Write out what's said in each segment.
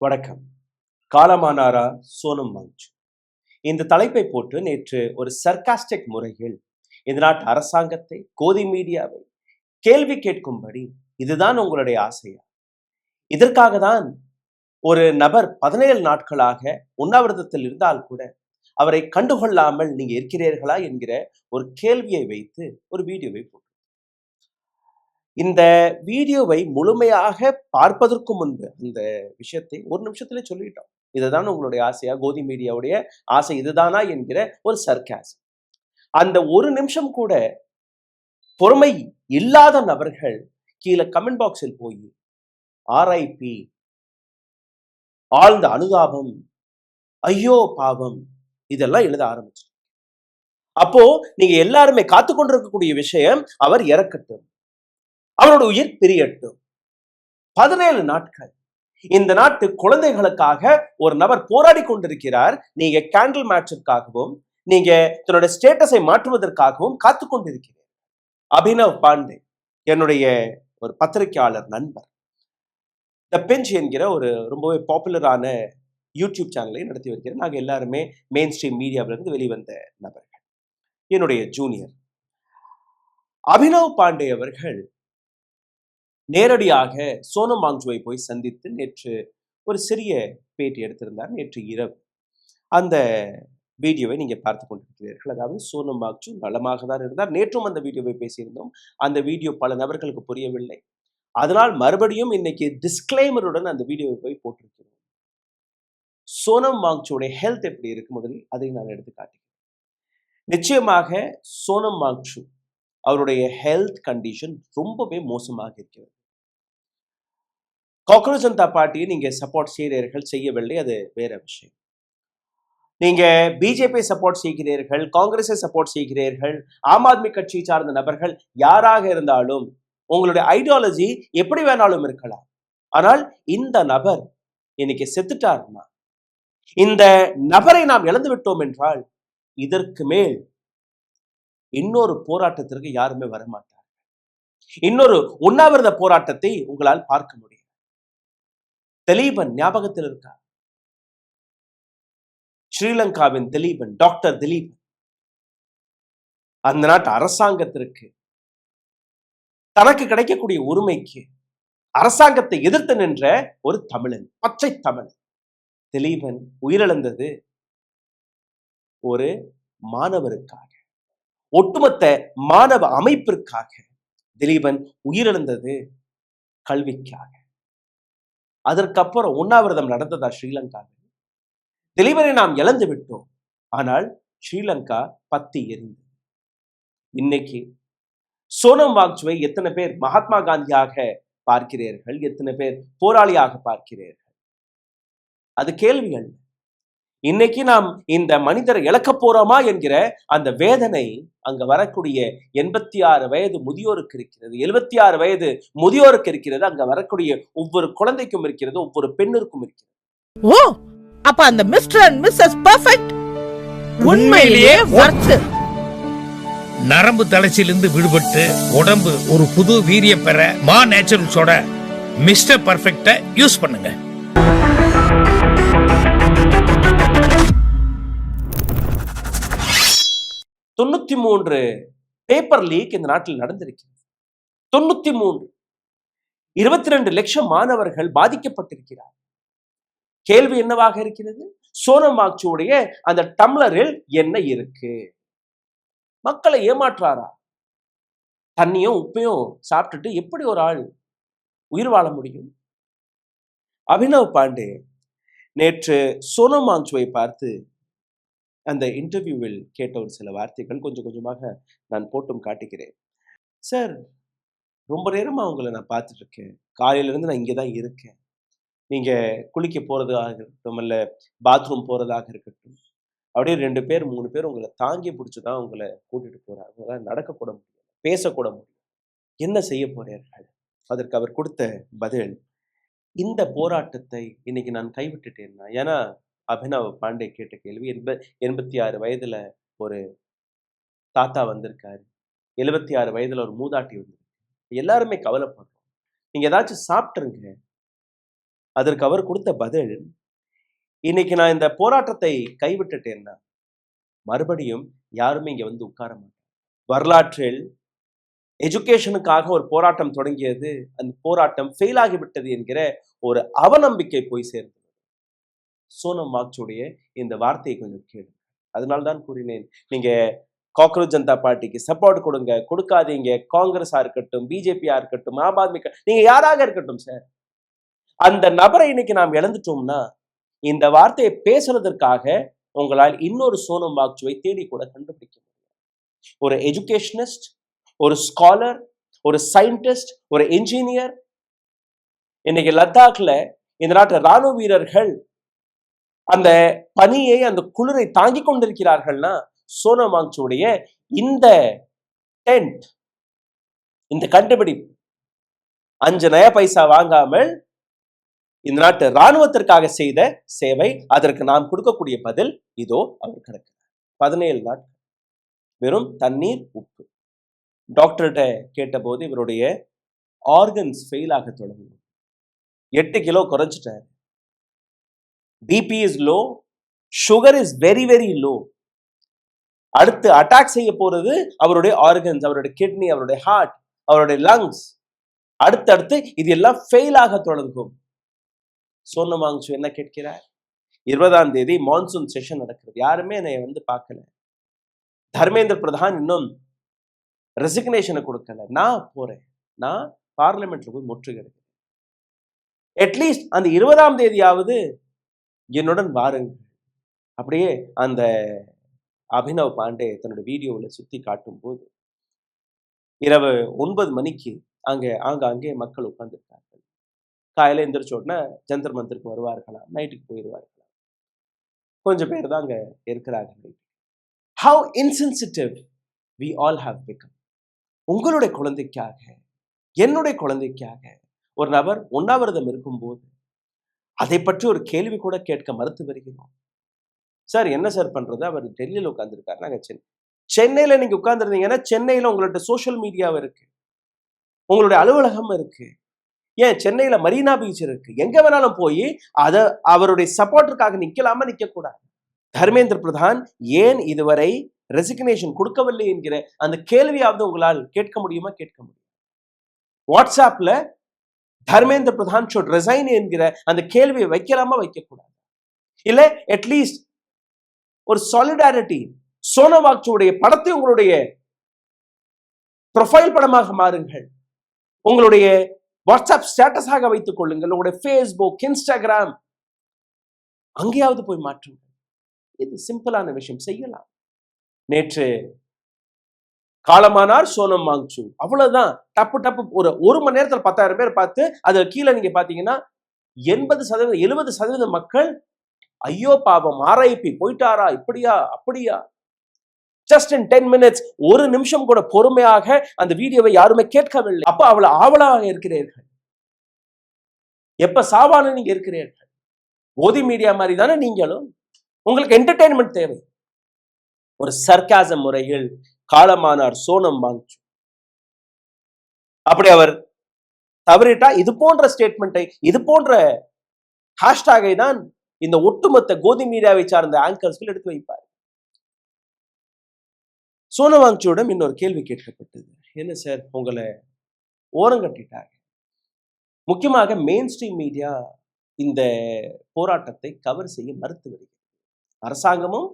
வணக்கம். காலமானாரா சோனம் வாங்சு. இந்த தலைப்பை போட்டு நேற்று ஒரு சர்காஸ்டிக் முறையில் இந்த நாட்டு அரசாங்கத்தை, கோதி மீடியாவை கேள்வி கேட்கும்படி, இதுதான் உங்களுடைய ஆசையா? இதற்காக தான் ஒரு நபர் 17 நாட்களாக உண்ணாவிரதத்தில் இருந்தால் கூட அவரை கண்டுகொள்ளாமல் நீங்க இருக்கிறீர்களா என்கிற ஒரு கேள்வியை வைத்து ஒரு வீடியோவை போட்டு, இந்த வீடியோவை முழுமையாக பார்ப்பதற்கு முன்பு இந்த விஷயத்தை ஒரு நிமிஷத்துல சொல்லிட்டோம். இதுதான் உங்களுடைய ஆசையா? கோதி மீடியாவுடைய ஆசை இதுதானா என்கிற ஒரு சர்க்காஸ். அந்த ஒரு நிமிஷம் கூட பொறுமை இல்லாத நபர்கள் கீழே கமெண்ட் பாக்ஸில் போய் ஆர்ஐபி, ஆழ்ந்த அனுதாபம், ஐயோ பாவம், இதெல்லாம் எழுத ஆரம்பிச்சு. அப்போ நீங்க எல்லாருமே காத்து கொண்டிருக்கக்கூடிய விஷயம், அவர் இறக்கட்டும், அவரோட உயிர் பிரியட்டும். 17 நாட்கள் இந்த நாட்டு குழந்தைகளுக்காக ஒரு நபர் போராடி கொண்டிருக்கிறார். நீங்க கேண்டில் மேட்சுக்காகவும், நீங்க தன்னோட ஸ்டேட்டஸை மாற்றுவதற்காகவும் காத்து கொண்டிருக்கிறீர்கள். அபினவ் பாண்டே என்னுடைய ஒரு பத்திரிகையாளர் நண்பர், த பெஞ்ச் என்கிற ஒரு ரொம்பவே பாப்புலரான யூடியூப் சேனலை நடத்தி வருகிறேன். நாங்கள் எல்லாருமே மெயின் ஸ்ட்ரீம் மீடியாவிலிருந்து வெளிவந்த நபர்கள். என்னுடைய ஜூனியர் அபினவ் பாண்டே அவர்கள் நேரடியாக சோனம் வாங்சுவை போய் சந்தித்து நேற்று ஒரு சிறிய பேட்டி எடுத்திருந்தார். நேற்று இரவு அந்த வீடியோவை நீங்க பார்த்து கொண்டிருக்கிறீர்கள். அதாவது சோனம் வாங்சு நலமாக தான் இருந்தார். நேற்றும் அந்த வீடியோவை பேசியிருந்தோம். அந்த வீடியோ பல நபர்களுக்கு புரியவில்லை. அதனால் மறுபடியும் இன்னைக்கு டிஸ்க்ளைமருடன் அந்த வீடியோவை போய் போட்டிருக்கிறோம். சோனம் வாங்சுடைய ஹெல்த் எப்படி இருக்கு முதலில் அதை நான் எடுத்து காட்டுகிறேன். நிச்சயமாக சோனம் வாங்சு அவருடைய ஹெல்த் கண்டிஷன் ரொம்பவே மோசமாக இருக்கிறது. காக்ரோச் ஜனதா பார்ட்டியை நீங்க சப்போர்ட் செய்கிறீர்கள், செய்யவில்லை, அது வேற விஷயம். நீங்க பிஜேபி சப்போர்ட் செய்கிறீர்கள், காங்கிரஸை சப்போர்ட் செய்கிறீர்கள், ஆம் ஆத்மி கட்சி சார்ந்த நபர்கள் யாராக இருந்தாலும் உங்களுடைய ஐடியாலஜி எப்படி வேணாலும் இருக்கலாம். ஆனால் இந்த நபர் இன்னைக்கு செத்துட்டார்னா, இந்த நபரை நாம் இழந்து விட்டோம் என்றால் இதற்கு மேல் இன்னொரு போராட்டத்திற்கு யாருமே வரமாட்டார். இன்னொரு உண்ணாவிரத போராட்டத்தை உங்களால் பார்க்க முடியும். திலீபன் ஞாபகத்தில் இருக்கா? ஸ்ரீலங்காவின் திலீபன், டாக்டர் திலீபன், அந்த நாட்டு அரசாங்கத்திற்கு தனக்கு கிடைக்கக்கூடிய உரிமைக்கு அரசாங்கத்தை எதிர்த்து நின்ற ஒரு தமிழன், பச்சை தமிழன். திலீபன் உயிரிழந்தது ஒரு மாணவருக்காக, ஒட்டுமொத்த மாணவ அமைப்பிற்காக. திலீபன் உயிரிழந்தது கல்விக்காக. அதற்கப்புறம் உண்ணாவிரதம் நடந்ததா ஸ்ரீலங்காவில்? திலீபனை நாம் இழந்து விட்டோம். ஆனால் ஸ்ரீலங்கா பத்தி எரிந்தது. இன்னைக்கு சோனம் வாங்சுவை எத்தனை பேர் மகாத்மா காந்தியாக பார்க்கிறீர்கள், எத்தனை பேர் போராளியாக பார்க்கிறீர்கள்? அது கேள்விகள். இன்னைக்கு நாம் இந்த மனிதரை இழக்க போறோமா என்கிற அந்த வேதனை அங்க வரக்கூடிய 86 வயது முதியோருக்கு இருக்கிறது, 76 வயது முதியோருக்கு இருக்கிறது, அங்க வரக்கூடிய ஒவ்வொரு குழந்தைக்கும் இருக்கிறது, ஒவ்வொரு பெண்ணிற்கும் இருக்கிறது. ஓ, அப்ப அந்த மிஸ்டர் அண்ட் மிஸ்ஸஸ் பெர்ஃபெக்ட் உண்மையிலேயே வர்த். நரம்பு தளர்ச்சியிலிருந்து விடுபட்டு உடம்பு ஒரு புது வீரியம் பெற மா நேச்சுரல்ஸோட மிஸ்டர் பெர்ஃபெக்ட்டை யூஸ் பண்ணுங்க. தொண்ணூத்தி 3 பேப்பர் லீக் இந்த நாட்டில் நடந்திருக்கிறது. 93, 22 லட்சம் மாணவர்கள் பாதிக்கப்பட்டிருக்கிறார். கேள்வி என்னவாக இருக்கிறது? சோனம் வாங்சுடைய அந்த டம்ளரில் என்ன இருக்கு? மக்களை ஏமாற்றாரா? தண்ணியும் உப்பையும் சாப்பிட்டுட்டு எப்படி ஒரு ஆள் உயிர் வாழ முடியும்? அபினவ் பாண்டே நேற்று சோனம் வாங்சுவை பார்த்து அந்த இன்டர்வியூவில் கேட்ட ஒரு சில வார்த்தைகள் கொஞ்சம் கொஞ்சமாக நான் போட்டும் காட்டுகிறேன். சார், ரொம்ப நேரமா உங்களை நான் பார்த்துட்டு இருக்கேன். காலையிலிருந்து நான் இங்கே தான் இருக்கேன். நீங்க குளிக்க போறதாக இருக்கட்டும், இல்ல பாத்ரூம் போறதாக இருக்கட்டும், அப்படியே 2 பேர் 3 பேர் உங்களை தாங்கி பிடிச்சுதான் உங்களை கூட்டிட்டு போறாங்க. உங்களால் நடக்கக்கூட முடியும், பேசக்கூட முடியும். என்ன செய்ய போறீர்கள்? அதற்கு அவர் கொடுத்த பதில், இந்த போராட்டத்தை இன்னைக்கு நான் கைவிட்டுட்டேன்னா, ஏன்னா அபினவ் பாண்டே கேட்ட கேள்வி, 86 வயதுல ஒரு தாத்தா வந்திருக்காரு, 76 வயதுல ஒரு மூதாட்டி வந்திருக்கு, எல்லாருமே கவலைப்படுறோம், நீங்க ஏதாச்சும் சாப்பிட்டுருங்க, அதற்கு அவர் கொடுத்த பதில், இன்னைக்கு நான் இந்த போராட்டத்தை கைவிட்டுட்டேன்னா மறுபடியும் யாருமே இங்க வந்து உட்கார மாட்டாங்க. வரலாற்றில் எஜுகேஷனுக்காக ஒரு போராட்டம் தொடங்கியது, அந்த போராட்டம் ஃபெயில் ஆகிவிட்டது என்கிற ஒரு அவநம்பிக்கை போய் சேர்ந்தது. சோனம் வாங்சுடைய இந்த வார்த்தையை கொஞ்சம் கேளுங்க. அதனால்தான் கூறினேன், நீங்க காக்ரோச் ஜனதா பார்ட்டிக்கு சப்போர்ட் கொடுங்க, கொடுக்காதீங்க, காங்கிரஸா இருக்கட்டும், பிஜேபியா இருக்கட்டும், ஆம் ஆத்மி, நீங்க யாராக இருக்கட்டும் சார், அந்த நபரை இன்னைக்கு நாம் இழந்துட்டோம்னா இந்த வார்த்தையை பேசுறதற்காக உங்களால் இன்னொரு சோனம் வாங்சுவை தேடி கூட கண்டுபிடிக்க முடியும். ஒரு எஜுகேஷனிஸ்ட், ஒரு ஸ்காலர், ஒரு சயின்டிஸ்ட், ஒரு இன்ஜினியர். இன்னைக்கு லத்தாக்ல இந்த நாட்டு ராணுவ வீரர்கள் அந்த பனியை, அந்த குளிரை தாங்கிக் கொண்டிருக்கிறார்கள்னா சோனம் வாங்சுடைய இந்த டென்ட், இந்த கண்டுபிடிப்பு 5 நயா பைசா வாங்காமல் இந்த நாட்டு ராணுவத்திற்காக செய்த சேவை, அதற்கு நாம் கொடுக்கக்கூடிய பதில் இதோ அவர் கிடக்கிறார். 17 நாட்கள் வெறும் தண்ணீர், உப்பு. டாக்டர்கிட்ட கேட்டபோது இவருடைய ஆர்கன்ஸ் ஃபெயில் ஆக தொடங்கும். 8 கிலோ குறைஞ்சிட்டார். BP is low, sugar is very very low. அடுத்து அட்டாக் செய்ய போறது அவருடைய ஆர்கன்ஸ், அவருடைய கிட்னி, அவருடைய ஹார்ட், அவருடைய லங்ஸ். அடுத்தடுத்து இது எல்லாம் ஃபெயில் ஆக தொடங்கும். சோனம் வாங்சு என்ன கேட்கிறார்? 20ஆம் தேதி மான்சூன் செஷன் நடக்கிறது, யாருமே என்னை வந்து பார்க்கல. தர்மேந்திர பிரதான் இன்னும் ரெசிக்னேஷனை கொடுக்கல. நான் போறேன், நான் பார்லிமெண்ட்ல போய் முற்றுகையிடுகிறேன். அட்லீஸ்ட் அந்த 20ஆம் தேதியாவது என்னுடன் வாருங்கள். அப்படியே அந்த அபினவ் பாண்டே தன்னோட வீடியோவில் சுத்தி காட்டும் போது இரவு 9 மணிக்கு ஆங்காங்கே மக்கள் உட்கார்ந்துருக்கார்கள். காலையில எந்திரிச்ச உடனே ஜந்தர் மந்தருக்கு வருவார்களா, நைட்டுக்கு போயிடுவார்களா, கொஞ்சம் பேர் தான் அங்க இருக்கிறார்கள். How insensitive we all have become. உங்களுடைய குழந்தைக்காக, என்னுடைய குழந்தைக்காக ஒரு நபர் உண்ணாவிரதம் இருக்கும்போது அதை பற்றி ஒரு கேள்வி கூட கேட்க மறுத்து வருகிறோம். சார் என்ன சார் பண்றது? அவர் டெல்லியில் உட்கார்ந்துருக்காரு, நாங்க சென்னையில நீங்க உட்கார்ந்துருந்தீங்கன்னா சென்னையில உங்கள்ட்ட சோசியல் மீடியாவும் இருக்கு, உங்களுடைய அலுவலகம் இருக்கு, ஏன் சென்னையில மரீனா பீச் இருக்கு, எங்க வேணாலும் போய் அவருடைய சப்போர்ட்டுக்காக நிக்கலாமா, நிக்க கூடாது? தர்மேந்திர பிரதான் ஏன் இதுவரை ரெசிக்னேஷன் கொடுக்கவில்லை என்கிற அந்த கேள்வியாவது உங்களால் கேட்க முடியுமா? கேட்க முடியும். வாட்ஸ்அப்ல தர்மேந்திர பிரதான் should resign என்கிற அந்த கேள்வியை வைக்கலாமா, வைக்கக்கூடாது? இல்ல அட்லீஸ்ட் ஒரு சாலிடாரிட்டி, சோனம் வாங்சுடைய படத்தை உங்களுடைய ப்ரொஃபைல் படமாக மாறுங்கள், உங்களுடைய வாட்ஸ்அப் ஸ்டேட்டஸாக வைத்துக் கொள்ளுங்கள், உங்களுடைய ஃபேஸ்புக், இன்ஸ்டாகிராம் அங்கேயாவது போய் மாற்றுங்கள். இது சிம்பிளான விஷயம், செய்யலாம். நேற்று காலமானார் சோனம் வாங்சு, அவ்வளவுதான். டப்பு டப்பு ஒரு மணி நேரத்தில் 10,000 பேர் பார்த்து, அது கீழே நீங்க பாத்தீங்கன்னா 80% 70% மக்கள் ஐயோ பாவம், ஆர்ஐபி போயிட்டாரா, இப்படியா அப்படியா. ஜஸ்ட் இன் 10 minutes, ஒரு நிமிஷம் கூட பொறுமையாக அந்த வீடியோவை யாருமே கேட்கவில்லை. அப்ப அவ்வளவு ஆவலாக இருக்கிறீர்கள். எப்ப சாவானு நீங்க இருக்கிறீர்கள். ஓதி மீடியா மாதிரி தானே நீங்களும். உங்களுக்கு என்டர்டெயின்மெண்ட் தேவை. ஒரு சர்க்காசம் முறையில் காலமானார் சோனம் வாங்சு. அப்படி அவர் தவறிட்டா இது போன்ற ஸ்டேட்மெண்ட்டை, இது போன்ற ஹேஷ்டாகை தான் இந்த ஒட்டுமொத்த கோதி மீடியாவை சார்ந்த ஆங்கர்ஸ்கள் எடுத்து வைப்பார். சோனம் வாங்சுவிடம் இன்னொரு கேள்வி கேட்கப்பட்டது. என்ன சார், உங்களை ஓரங்கட்டிட்டாங்க. முக்கியமாக மெயின் ஸ்ட்ரீம் மீடியா இந்த போராட்டத்தை கவர் செய்ய மறுத்து வருகிறது. அரசாங்கமும்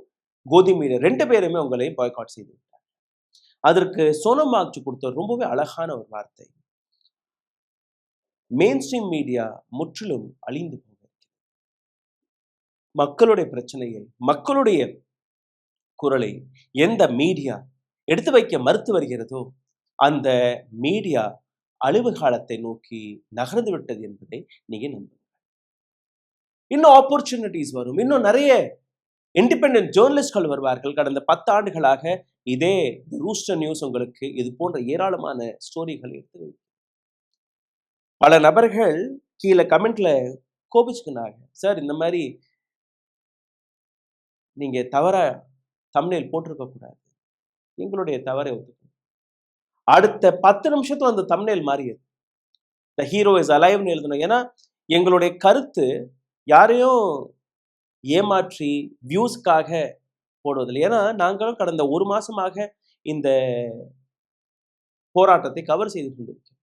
கோதி மீடியா 2 பேருமே உங்களை பாய்காட் செய்து விட்டார். அதற்கு சோனம் வாங்சு கொடுத்த ரொம்பவே அழகான ஒரு வார்த்தை, மெயின் ஸ்ட்ரீம் மீடியா முற்றிலும் அழிந்து போகிறது. மக்களுடைய பிரச்சனையை, மக்களுடைய குரலை எந்த மீடியா எடுத்து வைக்க மறுத்து வருகிறதோ அந்த மீடியா அழிவு காலத்தை நோக்கி நகர்ந்து விட்டது என்பதை நீங்க நம்புங்க. இன்னும் ஆப்பர்ச்சுனிட்டிஸ் வரும், இன்னும் நிறைய இண்டிபெண்டன்ட் ஜேர்னலிஸ்ட்கள் வருவார்கள். கடந்த 10 ஆண்டுகளாக இதே ரூஸ்டர் நியூஸ் உங்களுக்கு இது போன்ற ஏராளமான ஸ்டோரிகள் எடுத்து வைக்கும். பல நபர்கள் கீழே கமெண்ட்ல கோபிச்சுக்கினாங்க, சார் இந்த மாதிரி நீங்க தவற தம்ப்நெயில் போட்டிருக்க கூடாது, எங்களுடைய தவறை ஒத்துக்கணும். அடுத்த 10 நிமிஷத்துல அந்த தம்ப்நெயில் மாறியது. த ஹீரோ இஸ் அலைவ்னு எழுதணும். ஏன்னா எங்களுடைய கருத்து யாரையும் ஏமாற்றி வியூஸ்க்காக போடுவதில்லை. ஏன்னா நாங்களும் கடந்த 1 மாசமாக இந்த போராட்டத்தை கவர் செய்து கொண்டிருக்கிறோம்.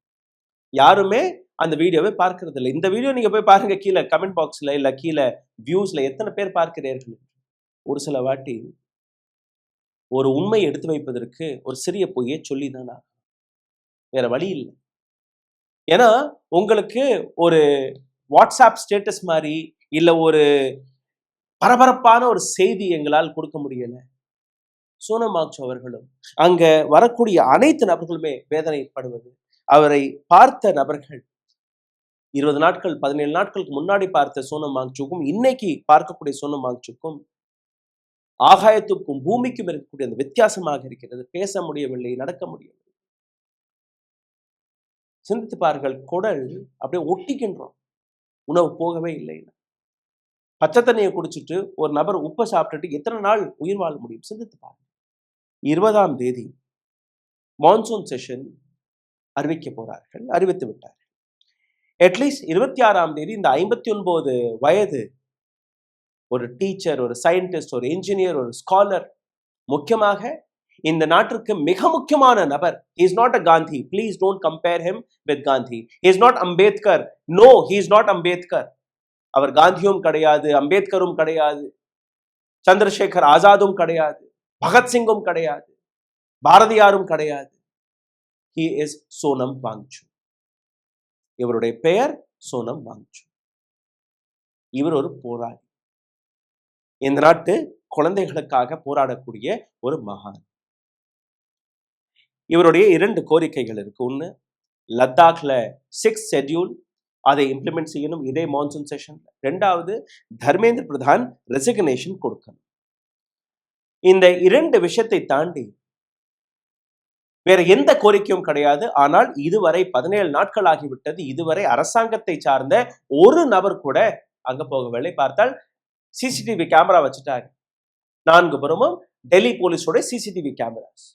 யாருமே அந்த வீடியோவை பார்க்கிறது இல்லை. இந்த வீடியோ நீங்க போய் பாருங்க, கீழே கமெண்ட் பாக்ஸ்ல இல்ல கீழே வியூஸ்ல எத்தனை பேர் பார்க்கிறீர்கள். ஒரு சில வாட்டி ஒரு உண்மை எடுத்து வைப்பதற்கு ஒரு சிறிய பொய்யை சொல்லிதானா, வேற வழி இல்லை. ஏன்னா உங்களுக்கு ஒரு வாட்ஸ்அப் ஸ்டேட்டஸ் மாதிரி இல்ல ஒரு பரபரப்பான ஒரு செய்தி எங்களால் கொடுக்க முடியல. சோனம் வாங்சூக் அவர்களும் அங்க வரக்கூடிய அனைத்து நபர்களுமே வேதனைப்படுவது, அவரை பார்த்த நபர்கள் 20 நாட்கள் 17 நாட்களுக்கு முன்னாடி பார்த்த சோனம் வாங்சூக்கும் இன்னைக்கு பார்க்கக்கூடிய சோனம் வாங்சூக்கும் ஆகாயத்துக்கும் பூமிக்கும் இருக்கக்கூடிய அந்த வித்தியாசமாக இருக்கிறது. பேச முடியவில்லை, நடக்க முடியவில்லை. சிந்தித்து பாருங்கள், குடல் அப்படியே ஒட்டிக்கின்றோம், உணவு போகவே இல்லை. பச்சை தண்ணியை குடிச்சிட்டு ஒரு நபர் உப்பை சாப்பிட்டுட்டு எத்தனை நாள் உயிர் வாழ முடியும்? சிந்தித்து பாருங்க. 20ஆம் தேதி மான்சூன் செஷன் அறிவிக்க போறார்கள், அறிவித்து விட்டார்கள். அட்லீஸ்ட் 26ஆம் தேதி இந்த 59 வயது ஒரு டீச்சர், ஒரு சயின்டிஸ்ட், ஒரு இன்ஜினியர், ஒரு ஸ்காலர், முக்கியமாக இந்த நாட்டிற்கு மிக முக்கியமான நபர். he is not a Gandhi, please don't compare him with Gandhi. he is not Ambedkar, no, he is not Ambedkar. அவர் காந்தியும் கிடையாது, அம்பேத்கரும் கிடையாது, சந்திரசேகர் ஆசாதும் கிடையாது, பகத்சிங்கும் கிடையாது, பாரதியாரும் கிடையாது. he is Sonam வாங்சூக். இவருடைய பெயர் சோனம் வாங்சூக். இவர் ஒரு போராளி, இந்த நாட்டு குழந்தைகளுக்காக போராடக்கூடிய ஒரு மகான். இவருடைய 2 கோரிக்கைகள் இருக்கு. ஒன்று, லத்தாக்ல 6th ஷெட்யூல் அதை இம்ப்ளிமெண்ட் செய்யணும் இதே மான்சூன் செஷன்ல. 2வது, தர்மேந்திர பிரதான் ரெசிக்னேஷன் கொடுக்கணும். இந்த 2 விஷயத்தை தாண்டி வேற எந்த கோரிக்கையும் கிடையாது. ஆனால் இதுவரை 17 நாட்கள் ஆகிவிட்டது. இதுவரை அரசாங்கத்தை சார்ந்த ஒரு நபர் கூட அங்க போகவில்லை. பார்த்தால் சிசிடிவி கேமரா வச்சுட்டாங்க 4 புறமும், டெல்லி போலீஸோட சிசிடிவி கேமராஸ்.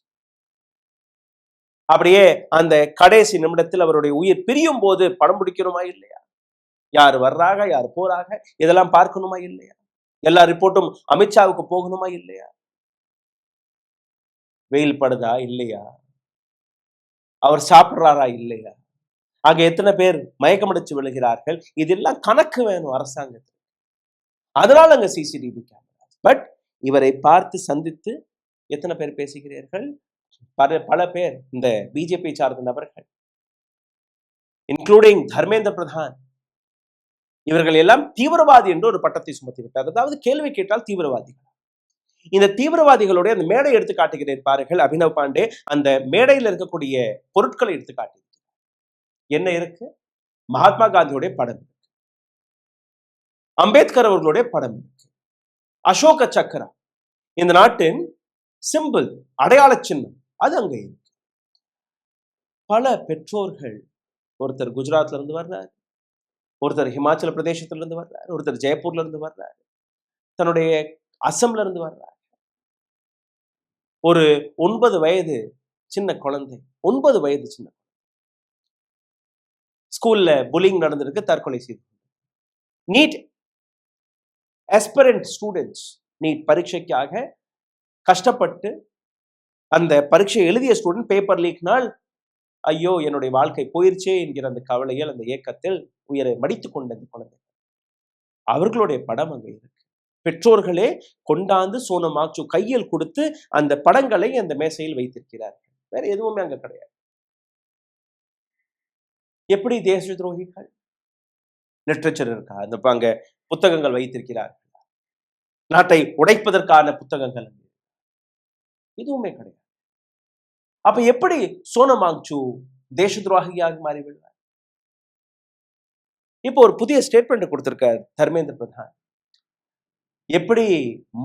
அப்படியே அந்த கடைசி நிமிடத்தில் அவருடைய உயிர் பிரியும் போது படம் பிடிக்கணுமா இல்லையா? யார் வர்றாங்க, யார் போறாங்க, இதெல்லாம் பார்க்கணுமா இல்லையா? எல்லா ரிப்போர்ட்டும் அமித்ஷாவுக்கு போகணுமா இல்லையா? வெயில் படுதா இல்லையா? அவர் சாப்பிடுறாரா இல்லையா? அங்க எத்தனை பேர் மயக்கமடைச்சு விழுகிறார்கள்? இதெல்லாம் கணக்கு வேணும் அரசாங்கத்துக்கு. அதனால அங்க சிசிடிவி கேமரா. பட் இவரை பார்த்து சந்தித்து எத்தனை பேர் பேசுகிறீர்கள்? பல பேர் இந்த பிஜேபி சார்ந்த நபர்கள், இன்க்ளூடிங் தர்மேந்திர பிரதான், இவர்கள் எல்லாம் தீவிரவாதி என்று ஒரு பட்டத்தை சுமத்தி விட்டார். அதாவது கேள்வி கேட்டால் தீவிரவாதிகள். இந்த தீவிரவாதிகளுடைய அந்த மேடை எடுத்து காட்டுகிறேன் பாருங்கள். அபினவ் பாண்டே அந்த மேடையில் இருக்கக்கூடிய பொருட்களை எடுத்து காட்டுகிறார். என்ன இருக்கு? மகாத்மா காந்தியுடைய படம் இருக்கு, அம்பேத்கர் அவர்களுடைய படம் இருக்கு, அசோக சக்கரா, இந்த நாட்டின் சிம்பிள், அடையாள சின்னம், அது அங்க இருக்கு. பல பெற்றோர்கள், ஒருத்தர் குஜராத்ல இருந்து வர்றாரு, ஒருத்தர் ஹிமாச்சல பிரதேசத்துல இருந்து வர்றாரு, ஒருத்தர் ஜெயப்பூர்ல இருந்து வர்றாரு, தன்னுடைய அசம்ல இருந்து வர்றாரு. ஒரு 9 வயது சின்ன குழந்தை, 9 வயது சின்ன ஸ்கூல்ல புல்லிங் நடந்திருக்கு, தற்கொலை செய்து. நீட் ஆஸ்பிரண்ட் ஸ்டூடெண்ட்ஸ் நீட் பரீட்சைக்காக கஷ்டப்பட்டு அந்த பரீட்சை எழுதிய ஸ்டூடெண்ட் பேப்பர் லீக்னால் ஐயோ என்னுடைய வாழ்க்கை போயிருச்சே என்கிற அந்த கவலையில், அந்த ஏக்கத்தில் உயிரை மடித்துக் கொண்ட அந்த குழந்தை, அவர்களுடைய படம் அங்க இருக்கு. பெற்றோர்களே கொண்டாந்து சோனம் வாங்சூக் கையில் கொடுத்து அந்த படங்களை அந்த மேசையில் வைத்திருக்கிறார்கள். வேற எதுவுமே அங்க கிடையாது. எப்படி தேச துரோகிகள்? லிட்ரேச்சர் இருக்கா? அந்த அங்க புத்தகங்கள் வைத்திருக்கிறார்கள், நாட்டை உடைப்பதற்கான புத்தகங்கள் எதுவுமே கிடையாது. அப்ப எப்படி சோனம் வாங்சூக் தேச துரோகியாக மாறி விடுவார்? இப்போ ஒரு புதிய ஸ்டேட்மெண்ட் கொடுத்திருக்கார் தர்மேந்திர பிரதான். எப்படி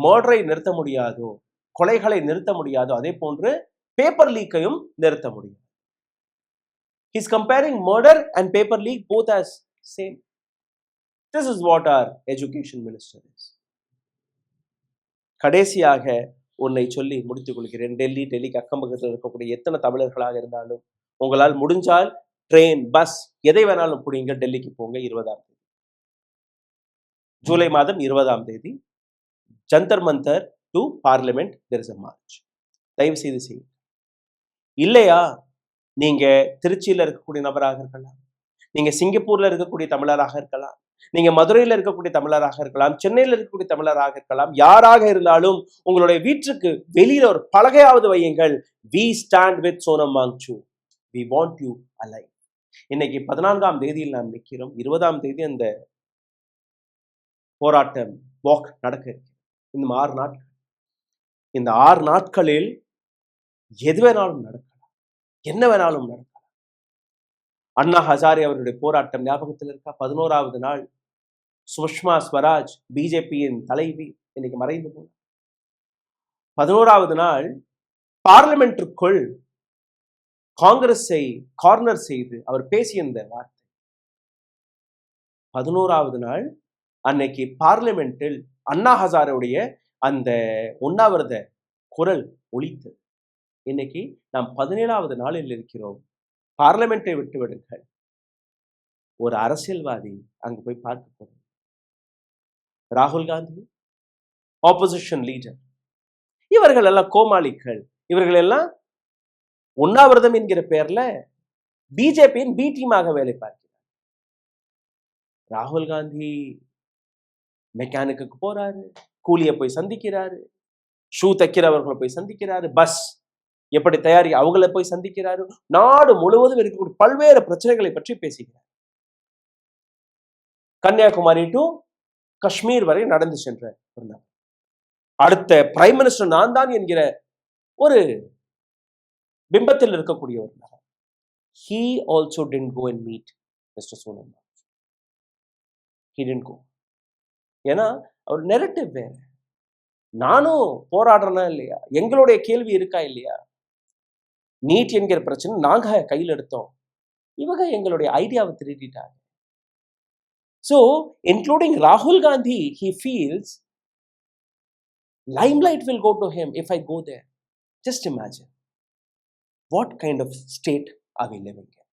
மர்டரை நிறுத்த முடியாதோ, கொலைகளை நிறுத்த முடியாதோ, அதே போன்று பேப்பர் லீக்கையும் நிறுத்த முடியும். He is comparing murder and paper leak both as same. This is what our education minister is. கடைசியாக உன்னை சொல்லி முடித்துக் கொள்கிறேன். டெல்லிக்கு அக்கம் பக்கத்தில் இருக்கக்கூடிய எத்தனை தமிழர்களாக இருந்தாலும் உங்களால் முடிஞ்சால் ட்ரெயின், பஸ் எதை வேணாலும் பிடிங்க, டெல்லிக்கு போங்க 20ஆம் தேதி. ஜூலை மாதம் 20ஆம் தேதி Jantar Mantar to parliament there is a march. தயவு செய்து செய்யுங்க. இல்லையா, நீங்க திருச்சியில இருக்கக்கூடிய நபராக இருக்கலாம், நீங்க சிங்கப்பூர்ல இருக்கக்கூடிய தமிழராக இருக்கலாம், நீங்க மதுரையில இருக்கக்கூடிய தமிழராக இருக்கலாம், சென்னையில இருக்கக்கூடிய தமிழராக இருக்கலாம், யாராக இருந்தாலும் உங்களுடைய வீட்டுக்கு வெளியில ஒரு பலகையாவது வையுங்கள். we stand with Sonam Wangchu, we want you alive. இன்னைக்கு 14ஆம் தேதியில் நாம் நிற்கிறோம். 20ஆம் தேதி அந்த போராட்டம் வாக் நடக்க இருக்கு. இந்த 6 நாட்கள், இந்த 6 நாட்களில் எது வேணாலும் நடக்கலாம், என்ன வேணாலும் நடக்கலாம். அண்ணா ஹசாரே அவருடைய போராட்டம் ஞாபகத்தில் இருக்கா? 11ஆவது நாள் சுஷ்மா ஸ்வராஜ் பிஜேபியின் தலைவி இன்னைக்கு மறைந்து போனார். 11ஆவது நாள் பார்லிமெண்ட்டுக்குள் காங்கிரஸை கார்னர் செய்து அவர் பேசிய இந்த வார்த்தை. 11ஆவது நாள் அன்னைக்கு பார்லிமெண்டில் அண்ணா ஹசாரேவுடைய அந்த உண்ணாவிரத குரல் ஒலித்தது. இன்னைக்கு நாம் 17ஆவது நாளில் இருக்கிறோம். பார்லிமெண்டை விட்டு விடுங்கள், ஒரு அரசியல்வாதி அங்கு போய் பார்க்க போறோம். ராகுல் காந்தி ஆப்போசிஷன் லீடர், இவர்கள் எல்லாம் கோமாளிகள். இவர்கள் எல்லாம் உண்ணாவிரதம் என்கிற பெயர்ல பிஜேபியின் பி டீமாக வேலை பார்க்கிறார். ராகுல் காந்தி மெக்கானிக்கு போறாரு, கூலியை போய் சந்திக்கிறாரு, ஷூ தைக்கிறவர்களை போய் சந்திக்கிறாரு, பஸ் எப்படி தயாரி அவங்கள போய் சந்திக்கிறாரு. நாடு முழுவதும் இருக்கக்கூடிய பல்வேறு பிரச்சனைகளை பற்றி பேசுகிறார். கன்னியாகுமரி டு காஷ்மீர் வரை நடந்து சென்ற அடுத்த பிரைம் மினிஸ்டர் நான் தான் என்கிற ஒரு பிம்பத்தில் இருக்கக்கூடிய ஒரு நபர். He also didn't go and meet Mr. Sonam Wangchu. He didn't go. ஏன்னா அவர் நெரட்டிவ் வேற. நானும் போராடுறேனா இல்லையா, எங்களுடைய கேள்வி இருக்கா இல்லையா, நீட் என்கிற பிரச்சனை நாங்க கையில் எடுத்தோம், இவங்க எங்களுடைய ஐடியாவை திருடிட்டாங்க. So, including Rahul Gandhi, he feels limelight will go to him if I go there. Just imagine. What kind of state are we living in?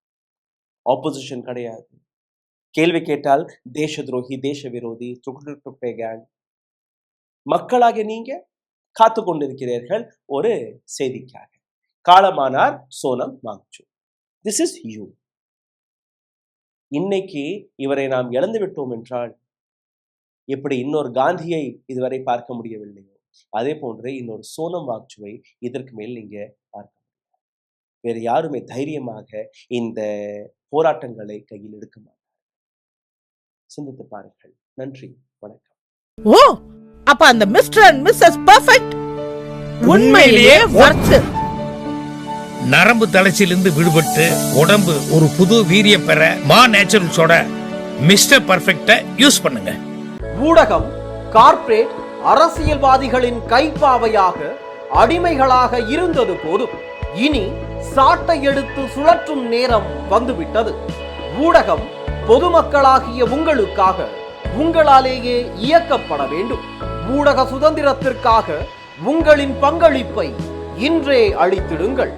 Opposition கிடையாது. கேள்வி கேட்டால் தேச துரோகி, தேச விரோதி, துக்டுக்டே கேங். மக்களாக நீங்க காத்து கொண்டிருக்கிறீர்கள் ஒரு செய்திக்காக. காலமானார் Sonam Wangchu. This is you. இன்னைக்கு இவரை நாம் இழந்து விட்டோம் என்றால் எப்படி இன்னொரு காந்தியை இதுவரை பார்க்க முடியவில்லையோ அதே போன்றே இன்னொரு சோனம் வாங்சுவை இதற்கு மேல் நீங்க பார்க்க முடியாது. வேறு யாருமே தைரியமாக இந்த போராட்டங்களை கையில் எடுக்க மாட்டார்கள். சிந்தித்து பாருங்கள். நன்றி, வணக்கம். ஓ, அப்ப அந்த மிஸ்டர் அண்ட் மிஸ்ஸஸ் பெர்ஃபெக்ட் உண்மையிலேயே வர்த். நரம்பு தளர்ச்சியிலிருந்து விடுபட்டு உடம்பு ஒரு புது வீரியம் பெற மா நேச்சுரல்ஸோட மிஸ்டர் பர்ஃபெக்ட்டை யூஸ் பண்ணுங்க. ஊடகம் கார்ப்பரேட் அரசியல்வாதிகளின் கைப்பாவையாக அடிமைகளாக இருந்தது போதும். இனி சாட்டை எடுத்து சுழற்றும் நேரம் வந்துவிட்டது. ஊடகம் பொதுமக்களாகிய உங்களுக்காக, உங்களாலேயே இயக்கப்பட வேண்டும். ஊடக சுதந்திரத்திற்காக உங்களின் பங்களிப்பை இன்றே அளித்திடுங்கள்.